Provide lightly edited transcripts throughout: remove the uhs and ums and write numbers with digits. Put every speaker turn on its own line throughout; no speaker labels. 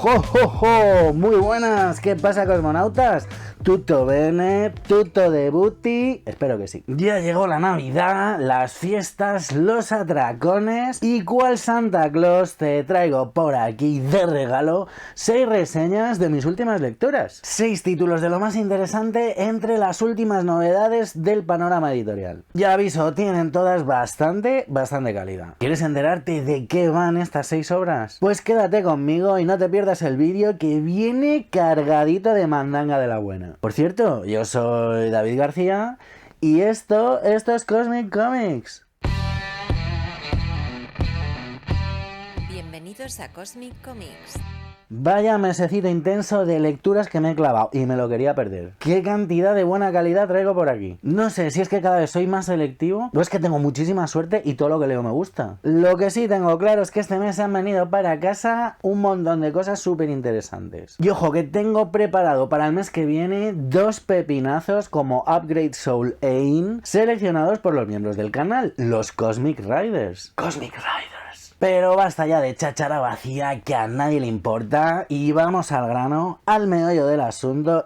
¡Jo, jo, jo! Muy buenas, ¿qué pasa, cosmonautas? ¿Tutto bene? ¿Tutto debuti? Espero que sí. Ya llegó la Navidad, las fiestas, los atracones y cual Santa Claus te traigo por aquí de regalo 6 reseñas de mis últimas lecturas. 6 títulos de lo más interesante entre las últimas novedades del panorama editorial. Ya aviso, tienen todas bastante calidad. ¿Quieres enterarte de qué van estas 6 obras? Pues quédate conmigo y no te pierdas el vídeo que viene cargadito de mandanga de la buena. Por cierto, yo soy David García y esto es Cosmic Comics.
Bienvenidos a Cosmic Comics.
Vaya mesecito intenso de lecturas que me he clavado y me lo quería perder. ¿Qué cantidad de buena calidad traigo por aquí? No sé si es que cada vez soy más selectivo o es que tengo muchísima suerte y todo lo que leo me gusta. Lo que sí tengo claro es que este mes han venido para casa un montón de cosas súper interesantes. Y ojo que tengo preparado para el mes que viene 2 pepinazos como Upgrade Soul e In, seleccionados por los miembros del canal, los Cosmic Riders. Cosmic Riders. Pero basta ya de cháchara vacía que a nadie le importa y vamos al grano, al meollo del asunto,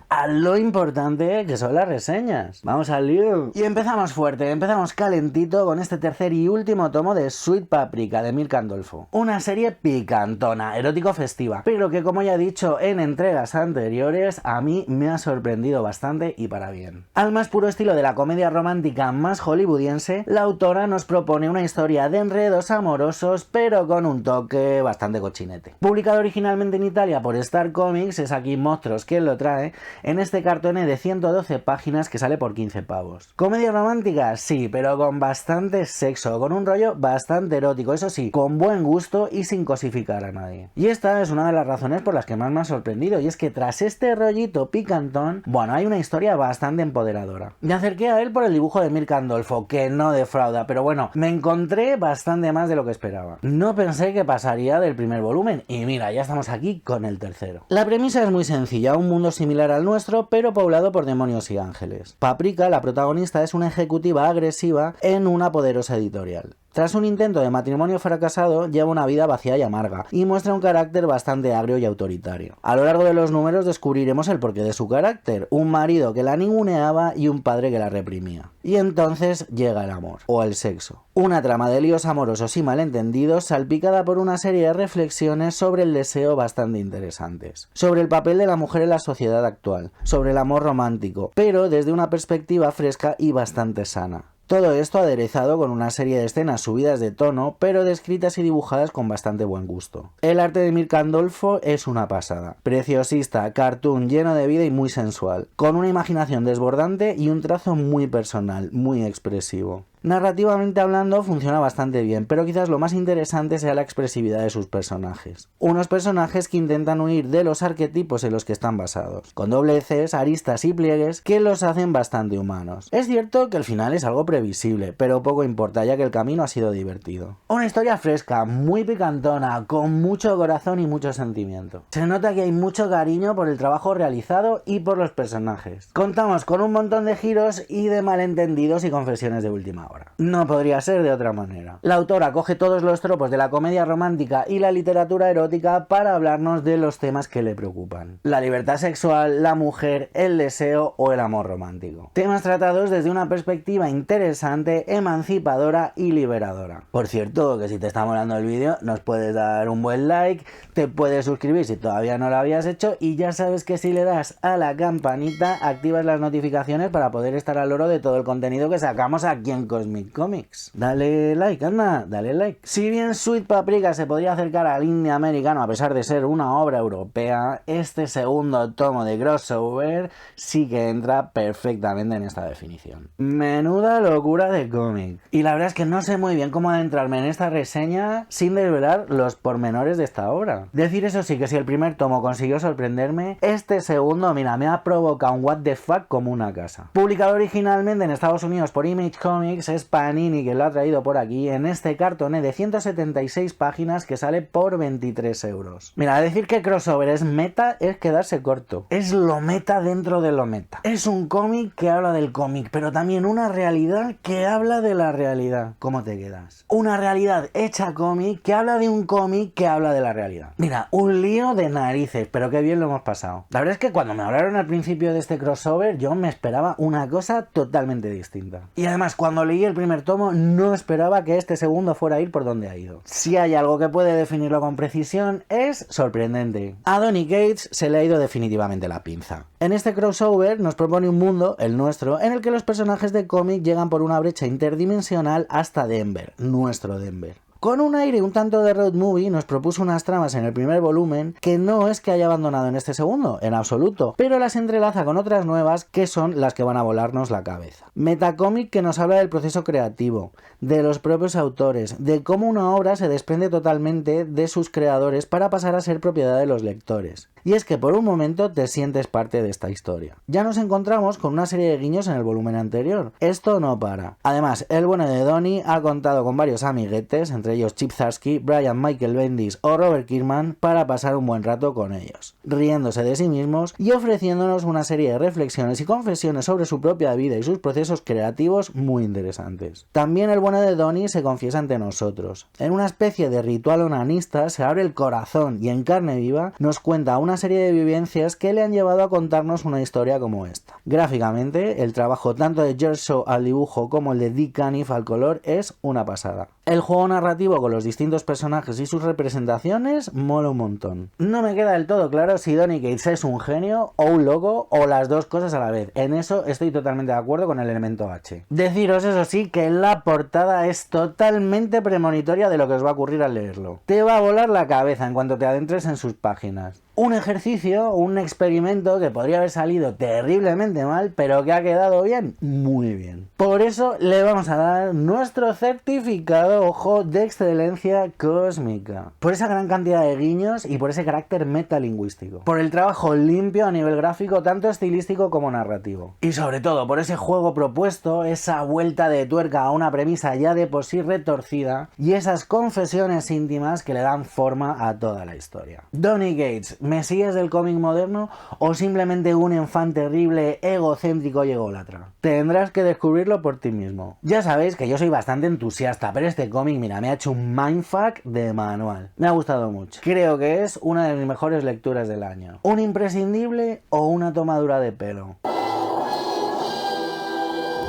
a lo importante que son las reseñas. Vamos al lío. Y empezamos fuerte, empezamos calentito con este tercer y último tomo de Sweet Paprika de Emil Gandolfo. Una serie picantona, erótico-festiva, pero que como ya he dicho en entregas anteriores, a mí me ha sorprendido bastante y para bien. Al más puro estilo de la comedia romántica más hollywoodiense, la autora nos propone una historia de enredos amorosos pero con un toque bastante cochinete. Publicado originalmente en Italia por Star Comics, es aquí Monstruos quien lo trae, en este cartone de 112 páginas que sale por 15 pavos. ¿Comedia romántica? Sí, pero con bastante sexo, con un rollo bastante erótico, eso sí, con buen gusto y sin cosificar a nadie. Y esta es una de las razones por las que más me ha sorprendido, y es que tras este rollito picantón, bueno, hay una historia bastante empoderadora. Me acerqué a él por el dibujo de Emil Gandolfo, que no defrauda, pero bueno, me encontré bastante más de lo que esperaba. No pensé que pasaría del primer volumen y mira, ya estamos aquí con el tercero. La premisa es muy sencilla, un mundo similar al nuestro pero poblado por demonios y ángeles. Paprika, la protagonista, es una ejecutiva agresiva en una poderosa editorial. Tras un intento de matrimonio fracasado, lleva una vida vacía y amarga, y muestra un carácter bastante agrio y autoritario. A lo largo de los números descubriremos el porqué de su carácter, un marido que la ninguneaba y un padre que la reprimía. Y entonces llega el amor, o el sexo. Una trama de líos amorosos y malentendidos salpicada por una serie de reflexiones sobre el deseo bastante interesantes. Sobre el papel de la mujer en la sociedad actual, sobre el amor romántico, pero desde una perspectiva fresca y bastante sana. Todo esto aderezado con una serie de escenas subidas de tono, pero descritas y dibujadas con bastante buen gusto. El arte de Emil Gandolfo es una pasada. Preciosista, cartoon, lleno de vida y muy sensual. Con una imaginación desbordante y un trazo muy personal, muy expresivo. Narrativamente hablando funciona bastante bien, pero quizás lo más interesante sea la expresividad de sus personajes. Unos personajes que intentan huir de los arquetipos en los que están basados, con dobleces, aristas y pliegues que los hacen bastante humanos. Es cierto que el final es algo previsible, pero poco importa ya que el camino ha sido divertido. Una historia fresca, muy picantona, con mucho corazón y mucho sentimiento. Se nota que hay mucho cariño por el trabajo realizado y por los personajes. Contamos con un montón de giros y de malentendidos y confesiones de última hora. No podría ser de otra manera. La autora coge todos los tropos de la comedia romántica y la literatura erótica para hablarnos de los temas que le preocupan. La libertad sexual, la mujer, el deseo o el amor romántico. Temas tratados desde una perspectiva interesante, emancipadora y liberadora. Por cierto, que si te está molando el vídeo, nos puedes dar un buen like, te puedes suscribir si todavía no lo habías hecho y ya sabes que si le das a la campanita, activas las notificaciones para poder estar al loro de todo el contenido que sacamos aquí en Cosmic Comics. Dale like, anda, dale like. Si bien Sweet Paprika se podría acercar al indie americano a pesar de ser una obra europea, este segundo tomo de crossover sí que entra perfectamente en esta definición. Menuda locura de cómic. Y la verdad es que no sé muy bien cómo adentrarme en esta reseña sin desvelar los pormenores de esta obra. Decir eso sí que si el primer tomo consiguió sorprenderme, este segundo, mira, me ha provocado un what the fuck como una casa. Publicado originalmente en Estados Unidos por Image Comics, Comics, es Panini quien lo ha traído por aquí, en este cartoné de 176 páginas que sale por 23 euros. Mira, decir que crossover es meta es quedarse corto. Es lo meta dentro de lo meta. Es un cómic que habla del cómic, pero también una realidad que habla de la realidad. ¿Cómo te quedas? Una realidad hecha cómic que habla de un cómic que habla de la realidad. Mira, un lío de narices, pero qué bien lo hemos pasado. La verdad es que cuando me hablaron al principio de este crossover, yo me esperaba una cosa totalmente distinta. Y además, cuando leí el primer tomo, no esperaba que este segundo fuera a ir por donde ha ido. Si hay algo que puede definirlo con precisión, es sorprendente. A Donny Cates se le ha ido definitivamente la pinza. En este crossover nos propone un mundo, el nuestro, en el que los personajes de cómic llegan por una brecha interdimensional hasta Denver, nuestro Denver. Con un aire un tanto de road movie nos propuso unas tramas en el primer volumen que no es que haya abandonado en este segundo, en absoluto, pero las entrelaza con otras nuevas que son las que van a volarnos la cabeza. Metacómic que nos habla del proceso creativo, de los propios autores, de cómo una obra se desprende totalmente de sus creadores para pasar a ser propiedad de los lectores. Y es que por un momento te sientes parte de esta historia. Ya nos encontramos con una serie de guiños en el volumen anterior. Esto no para. Además, el bueno de Donny ha contado con varios amiguetes, entre ellos Chip Zdarsky, Brian Michael Bendis o Robert Kirkman, para pasar un buen rato con ellos, riéndose de sí mismos y ofreciéndonos una serie de reflexiones y confesiones sobre su propia vida y sus procesos creativos muy interesantes. También el bueno de Donny se confiesa ante nosotros. En una especie de ritual onanista se abre el corazón y en carne viva nos cuenta una serie de vivencias que le han llevado a contarnos una historia como esta. Gráficamente, el trabajo tanto de George Shaw al dibujo como el de Dick Caniff al color es una pasada. El juego narrativo con los distintos personajes y sus representaciones mola un montón. No me queda del todo claro si Donny Cates es un genio o un loco o las dos cosas a la vez. En eso estoy totalmente de acuerdo con el elemento H. Deciros eso sí que la portada es totalmente premonitoria de lo que os va a ocurrir al leerlo. Te va a volar la cabeza en cuanto te adentres en sus páginas. Un ejercicio, un experimento que podría haber salido terriblemente mal, pero que ha quedado bien, muy bien. Por eso le vamos a dar nuestro certificado, ojo, de excelencia cósmica. Por esa gran cantidad de guiños y por ese carácter metalingüístico. Por el trabajo limpio a nivel gráfico, tanto estilístico como narrativo. Y sobre todo por ese juego propuesto, esa vuelta de tuerca a una premisa ya de por sí retorcida y esas confesiones íntimas que le dan forma a toda la historia. Donny Cates, ¿mesías del cómic moderno o simplemente un enfant terrible, egocéntrico y ególatra? Tendrás que descubrirlo por ti mismo. Ya sabéis que yo soy bastante entusiasta, pero este cómic, mira, me ha hecho un mindfuck de manual. Me ha gustado mucho. Creo que es una de mis mejores lecturas del año. ¿Un imprescindible o una tomadura de pelo?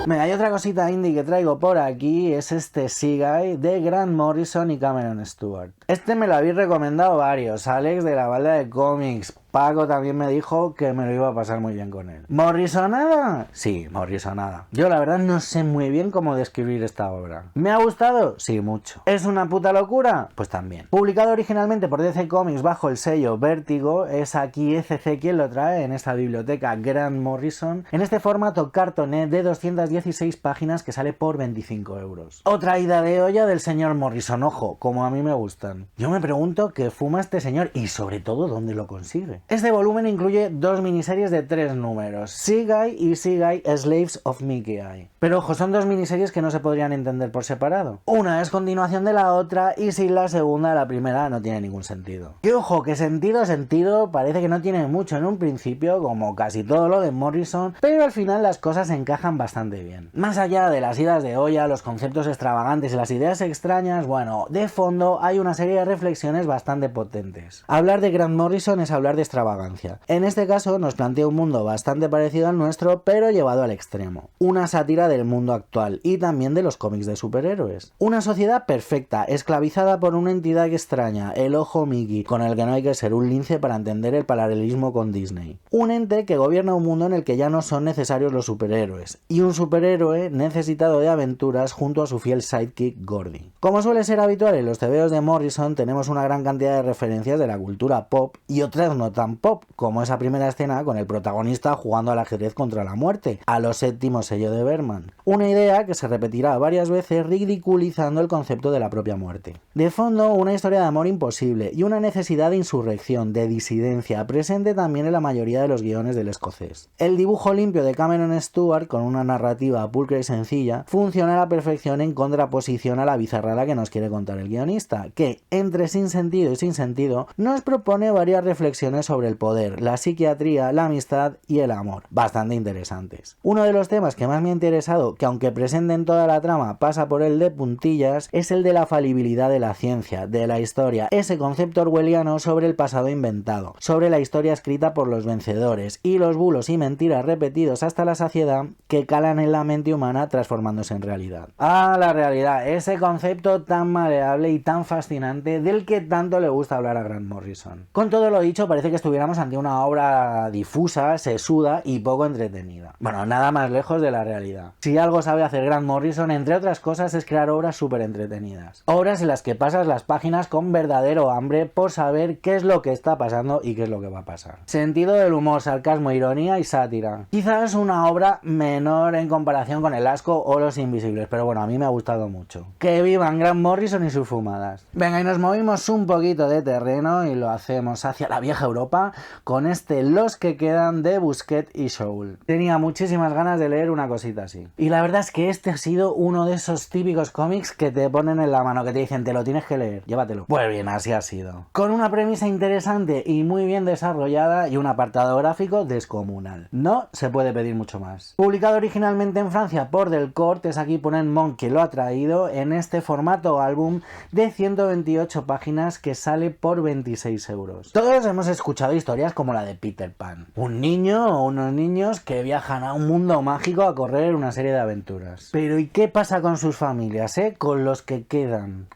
Venga, hay otra cosita indie que traigo por aquí, es este Seaguy de Grant Morrison y Cameron Stewart. Este me lo habéis recomendado varios, Alex de la Balda de Cómics, Paco también me dijo que me lo iba a pasar muy bien con él. ¿Morrisonada? Sí, Morrisonada. Yo la verdad no sé muy bien cómo describir esta obra. ¿Me ha gustado? Sí, mucho. ¿Es una puta locura? Pues también. Publicado originalmente por DC Comics bajo el sello Vértigo, es aquí ECC quien lo trae en esta biblioteca Grant Morrison, en este formato cartoné de 216 páginas que sale por 25 euros. Otra ida de olla del señor Morrison, ojo, como a mí me gustan. Yo me pregunto qué fuma este señor y sobre todo dónde lo consigue. Este volumen incluye dos miniseries de 3 números, Seaguy y Seaguy Slaves of Mickey Eye. Pero ojo, son dos miniseries que no se podrían entender por separado. Una es continuación de la otra y sin la segunda la primera no tiene ningún sentido. Y ojo, que sentido parece que no tiene mucho en un principio, como casi todo lo de Morrison, pero al final las cosas encajan bastante bien. Más allá de las idas de olla, los conceptos extravagantes y las ideas extrañas, bueno, de fondo hay una serie de reflexiones bastante potentes. Hablar de Grant Morrison es hablar de extravagancia. En este caso nos plantea un mundo bastante parecido al nuestro, pero llevado al extremo. Una sátira del mundo actual y también de los cómics de superhéroes. Una sociedad perfecta, esclavizada por una entidad extraña, el Ojo Mickey, con el que no hay que ser un lince para entender el paralelismo con Disney. Un ente que gobierna un mundo en el que ya no son necesarios los superhéroes, y un superhéroe necesitado de aventuras junto a su fiel sidekick Gordy. Como suele ser habitual en los tebeos de Morrison, tenemos una gran cantidad de referencias de la cultura pop y otras no tan pop como esa primera escena con el protagonista jugando al ajedrez contra la muerte, a lo séptimo sello de Bergman. Una idea que se repetirá varias veces ridiculizando el concepto de la propia muerte. De fondo, una historia de amor imposible y una necesidad de insurrección, de disidencia, presente también en la mayoría de los guiones del escocés. El dibujo limpio de Cameron Stewart, con una narrativa pulcra y sencilla, funciona a la perfección en contraposición a la bizarrada que nos quiere contar el guionista, que, entre sin sentido y sin sentido, nos propone varias reflexiones sobre el poder, la psiquiatría, la amistad y el amor, bastante interesantes. Uno de los temas que más me ha interesado, que aunque presente en toda la trama pasa por el de puntillas, es el de la falibilidad de la ciencia, de la historia, ese concepto orwelliano sobre el pasado inventado, sobre la historia escrita por los vencedores y los bulos y mentiras repetidos hasta la saciedad que calan en la mente humana transformándose en realidad. Ah, la realidad, ese concepto tan maleable y tan fascinante del que tanto le gusta hablar a Grant Morrison. Con todo lo dicho, parece que estuviéramos ante una obra difusa, sesuda y poco entretenida. Bueno, nada más lejos de la realidad. Si algo sabe hacer Grant Morrison, entre otras cosas, es crear obras súper entretenidas. Obras en las que pasas las páginas con verdadero hambre por saber qué es lo que está pasando y qué es lo que va a pasar. Sentido del humor, sarcasmo, ironía y sátira. Quizás una obra menor en comparación con El asco o Los invisibles, pero bueno, a mí me ha gustado mucho. Que vivan Grant Morrison y sus fumadas. Venga, y nos movimos un poquito de terreno y lo hacemos hacia la vieja Europa con este Los que quedan de Busquets y Soule. Tenía muchísimas ganas de leer una cosita así. Y la verdad es que este ha sido uno de esos típicos cómics que te ponen en la mano, que te dicen, te lo tienes que leer, llévatelo. Pues bien, así ha sido. Con una premisa interesante y muy bien desarrollada y un apartado gráfico descomunal. No se puede pedir mucho más. Publicado originalmente en Francia por Delcourt, es aquí ponen Monk que lo ha traído en este formato álbum de 128 páginas que sale por 26 euros. Todos hemos escuchado historias como la de Peter Pan. Un niño o unos niños que viajan a un mundo mágico a correr una serie de aventuras. Pero ¿y qué pasa con sus familias, con los que quedan?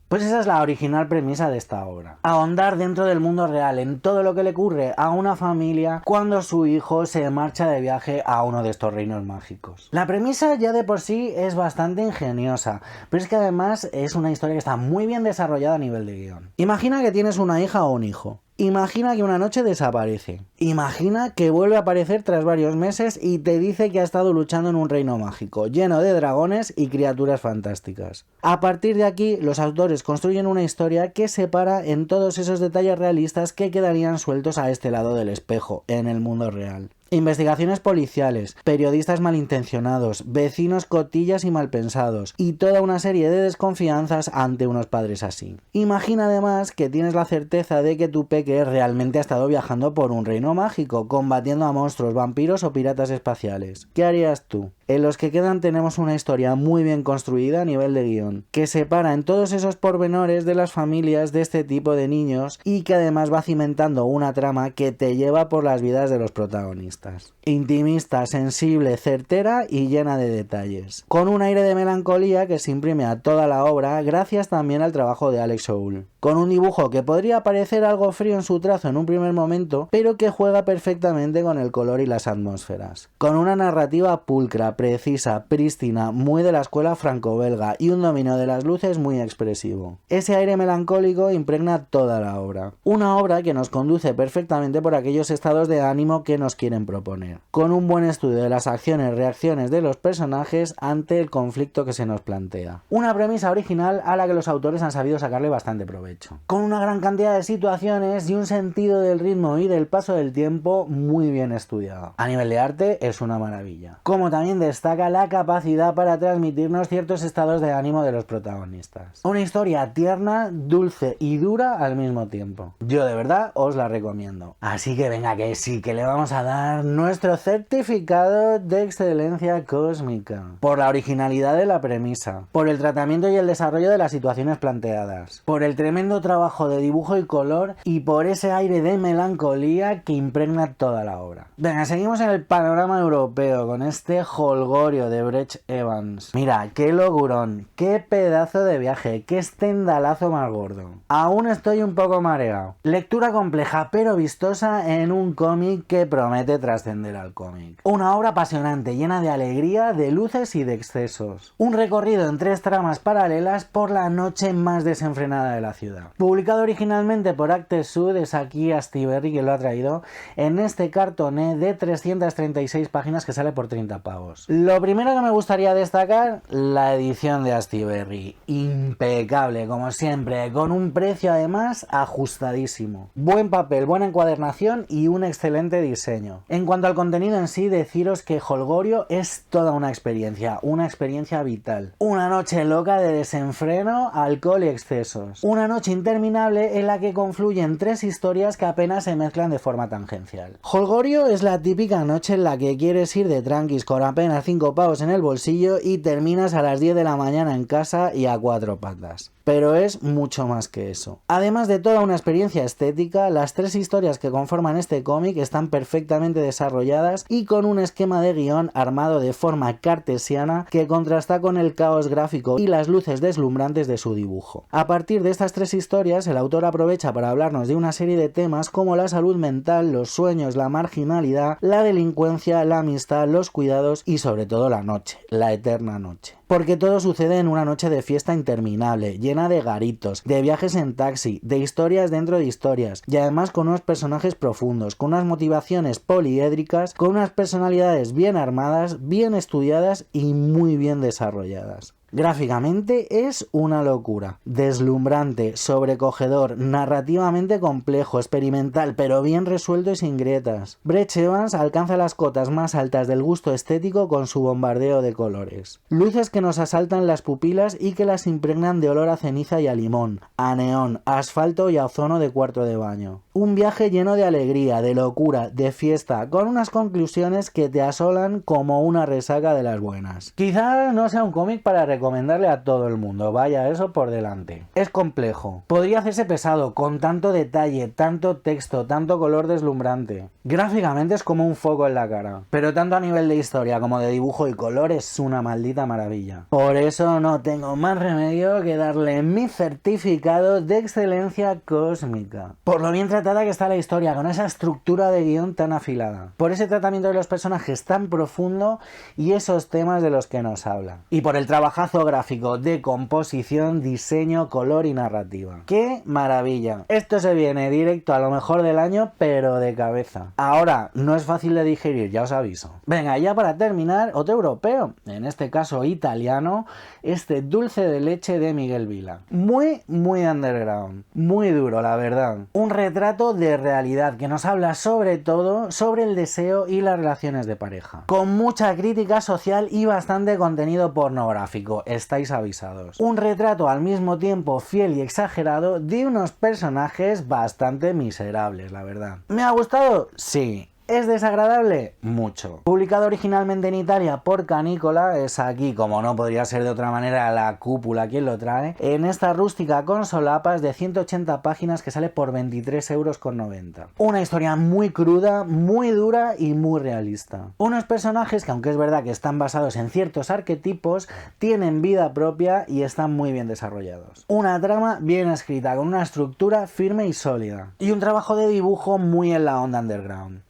Pues esa es la original premisa de esta obra. Ahondar dentro del mundo real en todo lo que le ocurre a una familia cuando su hijo se marcha de viaje a uno de estos reinos mágicos. La premisa ya de por sí es bastante ingeniosa, pero es que además es una historia que está muy bien desarrollada a nivel de guión. Imagina que tienes una hija o un hijo. Imagina que una noche desaparece. Imagina que vuelve a aparecer tras varios meses y te dice que ha estado luchando en un reino mágico, lleno de dragones y criaturas fantásticas. A partir de aquí, los autores construyen una historia que separa en todos esos detalles realistas que quedarían sueltos a este lado del espejo, en el mundo real. Investigaciones policiales, periodistas malintencionados, vecinos cotillas y malpensados, y toda una serie de desconfianzas ante unos padres así. Imagina además que tienes la certeza de que tu peque realmente ha estado viajando por un reino mágico, combatiendo a monstruos, vampiros o piratas espaciales. ¿Qué harías tú? En Los que quedan tenemos una historia muy bien construida a nivel de guión, que separa en todos esos pormenores de las familias de este tipo de niños y que además va cimentando una trama que te lleva por las vidas de los protagonistas. Intimista, sensible, certera y llena de detalles. Con un aire de melancolía que se imprime a toda la obra gracias también al trabajo de Alex Soule. Con un dibujo que podría parecer algo frío en su trazo en un primer momento, pero que juega perfectamente con el color y las atmósferas. Con una narrativa pulcra, precisa, prístina, muy de la escuela franco-belga y un dominio de las luces muy expresivo. Ese aire melancólico impregna toda la obra. Una obra que nos conduce perfectamente por aquellos estados de ánimo que nos quieren proponer. Con un buen estudio de las acciones y reacciones de los personajes ante el conflicto que se nos plantea. Una premisa original a la que los autores han sabido sacarle bastante provecho. Con una gran cantidad de situaciones y un sentido del ritmo y del paso del tiempo muy bien estudiado. A nivel de arte es una maravilla. Como también destaca la capacidad para transmitirnos ciertos estados de ánimo de los protagonistas. Una historia tierna, dulce y dura al mismo tiempo. Yo de verdad os la recomiendo. Así que venga que sí, que le vamos a dar nuestro certificado de excelencia cósmica. Por la originalidad de la premisa. Por el tratamiento y el desarrollo de las situaciones planteadas. Por el tremendo trabajo de dibujo y color y por ese aire de melancolía que impregna toda la obra. Venga, seguimos en el panorama europeo con este Holgorio de Brech Evans. Mira, qué locurón, qué pedazo de viaje, qué estendalazo más gordo. Aún estoy un poco mareado. Lectura compleja pero vistosa en un cómic que promete trascender al cómic. Una obra apasionante, llena de alegría, de luces y de excesos. Un recorrido en 3 tramas paralelas por la noche más desenfrenada de la ciudad. Publicado originalmente por Actes Sud, es aquí Astiberri que lo ha traído, en este cartoné de 336 páginas que sale por 30 pavos. Lo primero que me gustaría destacar, la edición de Astiberri. Impecable, como siempre, con un precio además ajustadísimo. Buen papel, buena encuadernación y un excelente diseño. En cuanto al contenido en sí, deciros que Holgorio es toda una experiencia vital. Una noche loca de desenfreno, alcohol y excesos. Una noche interminable en la que confluyen 3 historias que apenas se mezclan de forma tangencial. Holgorio es la típica noche en la que quieres ir de tranquis con apenas 5 pavos en el bolsillo y terminas a las 10 de la mañana en casa y a 4 patas. Pero es mucho más que eso. Además de toda una experiencia estética, las 3 historias que conforman este cómic están perfectamente desarrolladas y con un esquema de guión armado de forma cartesiana que contrasta con el caos gráfico y las luces deslumbrantes de su dibujo. A partir de estas 3 historias, el autor aprovecha para hablarnos de una serie de temas como la salud mental, los sueños, la marginalidad, la delincuencia, la amistad, los cuidados y sobre todo la noche, la eterna noche. Porque todo sucede en una noche de fiesta interminable, llena de garitos, de viajes en taxi, de historias dentro de historias, y además con unos personajes profundos, con unas motivaciones poliédricas, con unas personalidades bien armadas, bien estudiadas y muy bien desarrolladas. Gráficamente es una locura, deslumbrante, sobrecogedor, narrativamente complejo, experimental, pero bien resuelto y sin grietas. Brech Evans alcanza las cotas más altas del gusto estético con su bombardeo de colores. Luces que nos asaltan las pupilas y que las impregnan de olor a ceniza y a limón, a neón, a asfalto y a ozono de cuarto de baño. Un viaje lleno de alegría, de locura, de fiesta, con unas conclusiones que te asolan como una resaca de las buenas. Quizás no sea un cómic para recomendarle a todo el mundo, vaya eso por delante. Es complejo, podría hacerse pesado, con tanto detalle, tanto texto, tanto color deslumbrante. Gráficamente es como un foco en la cara, pero tanto a nivel de historia como de dibujo y color es una maldita maravilla. Por eso no tengo más remedio que darle mi certificado de excelencia cósmica. Por lo bien tratada que está la historia, con esa estructura de guión tan afilada, por ese tratamiento de los personajes tan profundo y esos temas de los que nos habla, y por el trabajazo gráfico de composición, diseño, color y narrativa. ¡Qué maravilla! Esto se viene directo a lo mejor del año, pero de cabeza. Ahora, no es fácil de digerir, ya os aviso. Venga, ya para terminar, otro europeo, en este caso italiano, este Dulce de leche de Miguel Vila. Muy underground, muy duro, la verdad. Un retrato de realidad que nos habla sobre todo sobre el deseo y las relaciones de pareja. Con mucha crítica social y bastante contenido pornográfico, estáis avisados. Un retrato al mismo tiempo fiel y exagerado de unos personajes bastante miserables, la verdad. ¿Me ha gustado? Sí. ¿Es desagradable? Mucho. Publicado originalmente en Italia por Canícola, es aquí, como no podría ser de otra manera, la cúpula quien lo trae, en esta rústica con solapas de 180 páginas que sale por 23,90 €. Una historia muy cruda, muy dura y muy realista. Unos personajes que, aunque es verdad que están basados en ciertos arquetipos, tienen vida propia y están muy bien desarrollados. Una trama bien escrita, con una estructura firme y sólida. Y un trabajo de dibujo muy en la onda underground.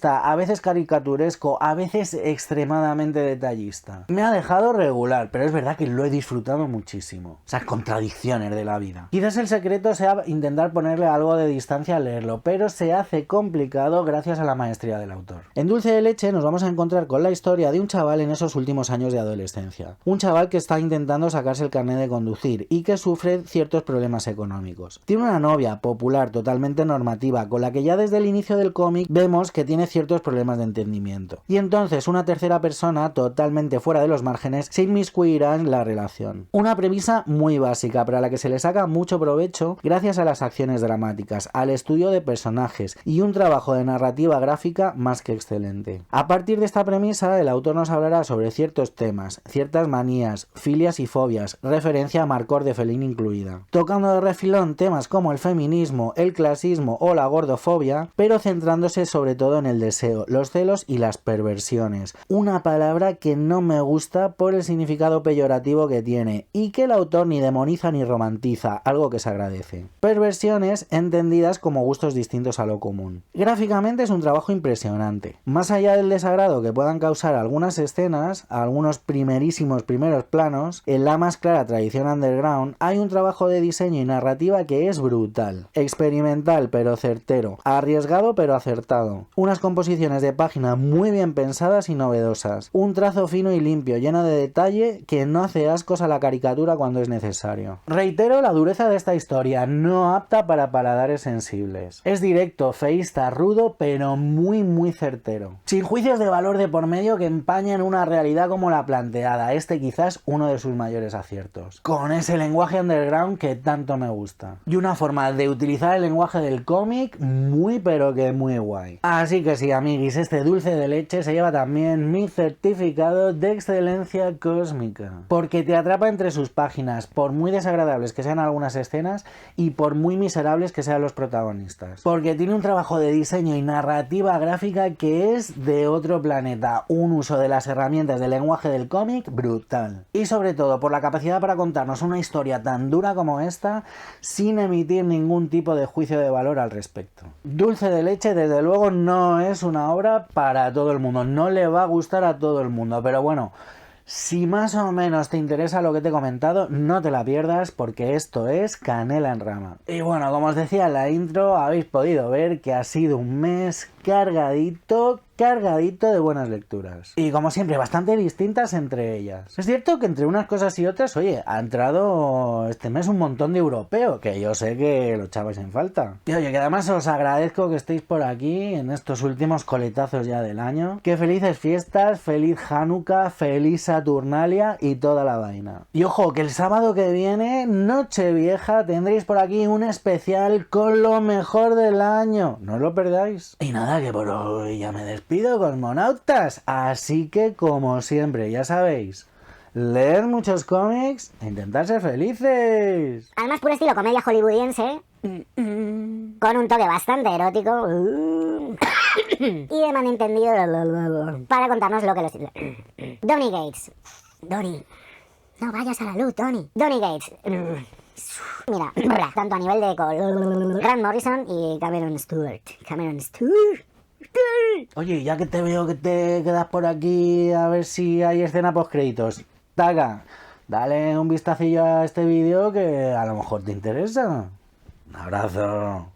A veces caricaturesco, a veces extremadamente detallista. Me ha dejado regular, pero es verdad que lo he disfrutado muchísimo. Esas contradicciones de la vida. Quizás el secreto sea intentar ponerle algo de distancia al leerlo, pero se hace complicado gracias a la maestría del autor. En Dulce de leche nos vamos a encontrar con la historia de un chaval en esos últimos años de adolescencia. Un chaval que está intentando sacarse el carnet de conducir y que sufre ciertos problemas económicos. Tiene una novia popular, totalmente normativa, con la que ya desde el inicio del cómic vemos que tiene ciertos problemas de entendimiento. Y entonces una tercera persona, totalmente fuera de los márgenes, se inmiscuirá en la relación. Una premisa muy básica, pero a la que se le saca mucho provecho gracias a las acciones dramáticas, al estudio de personajes y un trabajo de narrativa gráfica más que excelente. A partir de esta premisa, el autor nos hablará sobre ciertos temas, ciertas manías, filias y fobias, referencia a Marcor de Fellini incluida, tocando de refilón temas como el feminismo, el clasismo o la gordofobia, pero centrándose sobre todo en el deseo, los celos y las perversiones. Una palabra que no me gusta por el significado peyorativo que tiene y que el autor ni demoniza ni romantiza, algo que se agradece. Perversiones entendidas como gustos distintos a lo común. Gráficamente es un trabajo impresionante. Más allá del desagrado que puedan causar algunas escenas, algunos primerísimos primeros planos, en la más clara tradición underground hay un trabajo de diseño y narrativa que es brutal. Experimental pero certero, arriesgado pero acertado. Unas composiciones de página muy bien pensadas y novedosas. Un trazo fino y limpio, lleno de detalle que no hace ascos a la caricatura cuando es necesario. Reitero la dureza de esta historia, no apta para paladares sensibles. Es directo, feísta, rudo, pero muy certero. Sin juicios de valor de por medio que empañen una realidad como la planteada, este quizás uno de sus mayores aciertos. Con ese lenguaje underground que tanto me gusta. Y una forma de utilizar el lenguaje del cómic muy pero que muy guay. Así que sí, amiguis, este dulce de leche se lleva también mi certificado de excelencia cósmica. Porque te atrapa entre sus páginas, por muy desagradables que sean algunas escenas y por muy miserables que sean los protagonistas. Porque tiene un trabajo de diseño y narrativa gráfica que es de otro planeta. Un uso de las herramientas del lenguaje del cómic brutal. Y sobre todo por la capacidad para contarnos una historia tan dura como esta sin emitir ningún tipo de juicio de valor al respecto. Dulce de leche desde luego no es una obra para todo el mundo, no le va a gustar a todo el mundo, pero bueno, si más o menos te interesa lo que te he comentado, no te la pierdas porque esto es canela en rama. Y bueno, como os decía en la intro, habéis podido ver que ha sido un mes cargadito de buenas lecturas. Y como siempre, bastante distintas entre ellas. Es cierto que entre unas cosas y otras, oye, ha entrado este mes un montón de europeo, que yo sé que lo echabais en falta. Y oye, que además os agradezco que estéis por aquí en estos últimos coletazos ya del año. Que felices fiestas, feliz Hanukkah, feliz Saturnalia y toda la vaina. Y ojo, que el sábado que viene, Nochevieja, tendréis por aquí un especial con lo mejor del año. No os lo perdáis. Y nada, que por hoy ya me despido, cosmonautas. Así que, como siempre, ya sabéis, leed muchos cómics e intentad ser felices.
Al más puro estilo comedia hollywoodiense, con un toque bastante erótico y de malentendido para contarnos lo que los... Donny Gates. Donny. No vayas a la luz, Donny. Donny Gates. Mira, tanto a nivel de Grant Morrison y Cameron Stewart.
Oye, ya que te veo que te quedas por aquí a ver si hay escena post créditos, taca, dale un vistacillo a este vídeo que a lo mejor te interesa. Un abrazo.